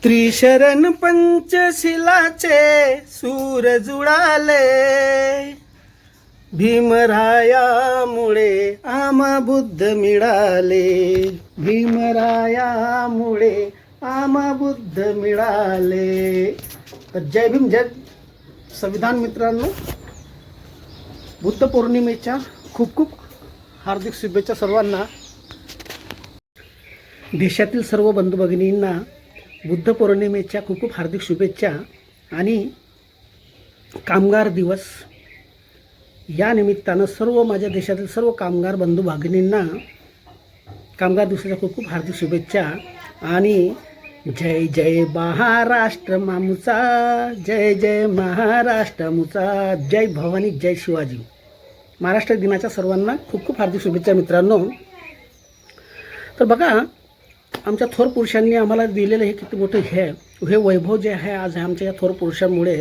त्रिशरण पंचशिलाचे सूर जुळाले, भीमरायामुळे आम्हा बुद्ध मिळाले, भीमरायामुळे आम्हा बुद्ध मिळाले. तर जय भीम, जय संविधान. मित्रांनो, बुद्ध पौर्णिमेच्या खूप खूप हार्दिक शुभेच्छा सर्वांना. देशातील सर्व बंधू भगिनींना बुद्ध पौर्णिमेच्या खूप खूप हार्दिक शुभेच्छा. आणि कामगार दिवस या निमित्तानं सर्व माझ्या देशातील सर्व कामगार बंधू भगिनींना कामगार दिवसाच्या खूप खूप हार्दिक शुभेच्छा. आणि जय जय महाराष्ट्र मामुचा, जय जय महाराष्ट्र मुचा, जय भवानी, जय शिवाजी. महाराष्ट्र दिनाच्या सर्वांना खूप खूप हार्दिक शुभेच्छा. मित्रांनो, तर बघा, आमच्या थोर पुरुषांनी आम्हाला दिलेलं हे किती मोठं हे वैभव जे आहे आज आमच्या या थोर पुरुषांमुळे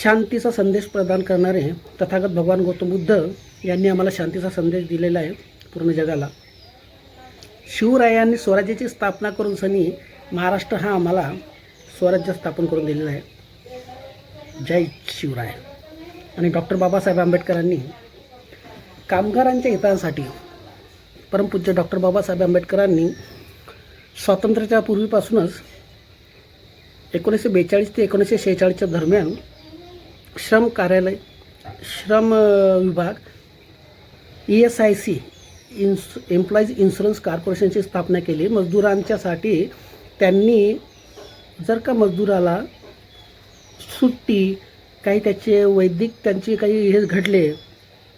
शांतीचा संदेश प्रदान करणारे तथागत भगवान गौतम बुद्ध यांनी आम्हाला शांतीचा संदेश दिलेला आहे पूर्ण जगाला. शिवरायांनी स्वराज्याची स्थापना करून सनी महाराष्ट्र हा आम्हाला स्वराज्य स्थापन करून दिलेला आहे. जय शिवराय. आणि डॉक्टर बाबासाहेब आंबेडकरांनी कामगारांच्या हितासाठी, परमपूज्य डॉक्टर बाबासाहेब आंबेडकरांनी स्वातंत्र्याच्या पूर्वीपासूनच 1942 ते 1946च्या दरम्यान श्रम कार्यालय, श्रम विभाग, ESIC एम्प्लॉईज इन्शुरन्स कॉर्पोरेशनची स्थापना केली. मजदूरांच्यासाठी त्यांनी जर का मजदूराला सुट्टी, काही त्याचे वैद्यक त्यांचे काही हे घडले,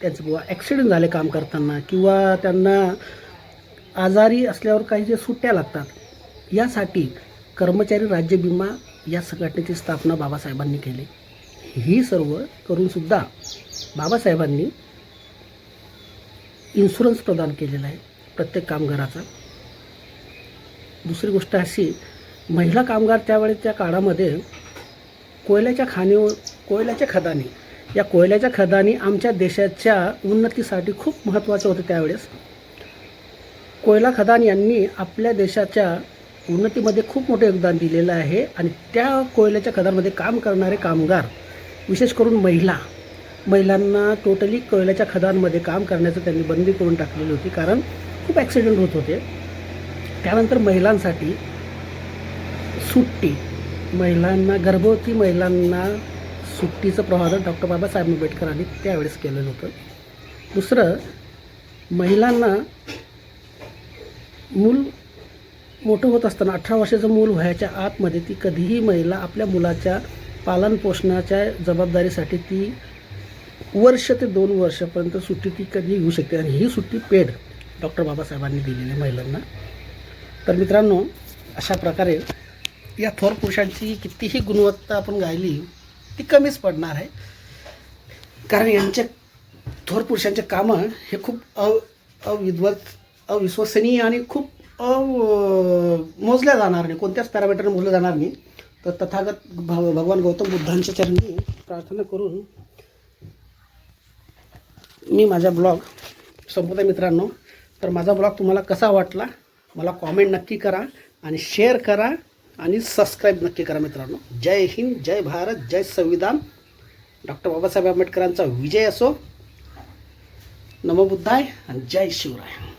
त्यांचं किंवा ॲक्सिडेंट झाले काम करताना, किंवा त्यांना आजारी असल्यावर काही जे सुट्ट्या लागतात, यासाठी कर्मचारी राज्य विमा या संघटनेची स्थापना बाबासाहेबांनी केली. ही सर्व करूनसुद्धा बाबासाहेबांनी इन्शुरन्स प्रदान केलेला आहे प्रत्येक कामगाराचा. दुसरी गोष्ट अशी, महिला कामगार त्यावेळेच्या काळामध्ये कोयल्याच्या खदानी आमच्या देशाच्या उन्नतीसाठी खूप महत्त्वाचे होते. त्यावेळेस कोयला खदान यांनी आपल्या देशाच्या उन्नतीमध्ये खूप मोठे योगदान दिलेलं आहे. आणि त्या कोयल्याच्या खदानमध्ये काम करणारे कामगार, विशेष करून महिलांना टोटली कोयल्याच्या खदानमध्ये काम करण्याचं त्यांनी बंदी करून टाकलेली होती, कारण खूप ॲक्सिडेंट होत होते. त्यानंतर महिलांसाठी सुट्टी, गर्भवती महिलांना सुट्टीचं प्रावधान डॉक्टर बाबासाहेब आंबेडकरांनी त्यावेळेस केलेलं होतं. दुसरं, महिलांना मूल मोठं होत असताना 18 वर्षाचं मूल व्हायच्या आतमध्ये ती कधीही महिला आपल्या मुलाच्या पालनपोषणाच्या जबाबदारीसाठी ती वर्ष ते 2 वर्षापर्यंत सुट्टी ती कधीही घेऊ शकते. आणि ही सुट्टी पेड डॉक्टर बाबासाहेबांनी दिलेली आहे महिलांना. तर मित्रांनो, अशा प्रकारे या थोर पुरुषांची कितीही गुणवत्ता आपण गायली ती कमीच पडणार आहे, कारण यांच्या थोर पुरुषांचे कामं हे खूप अविश्वसनीय आणि खूप मोजल्या जाणार नाही, कोणत्याच पॅरामीटरने मोजल्या जाणार नाही. तर तथागत भगवान गौतम बुद्धांच्या चरणी प्रार्थना करून मी माझा ब्लॉग संपवतो. मित्रांनो, तर माझा ब्लॉग तुम्हाला कसा वाटला मला कॉमेंट नक्की करा, आणि शेअर करा, आणि सबस्क्राईब नक्की करा. मित्रांनो, जय हिंद, जय भारत, जय संविधान. डॉक्टर बाबासाहेब आंबेडकरांचा विजय असो. नमो बुद्धाय आणि जय शिवराय.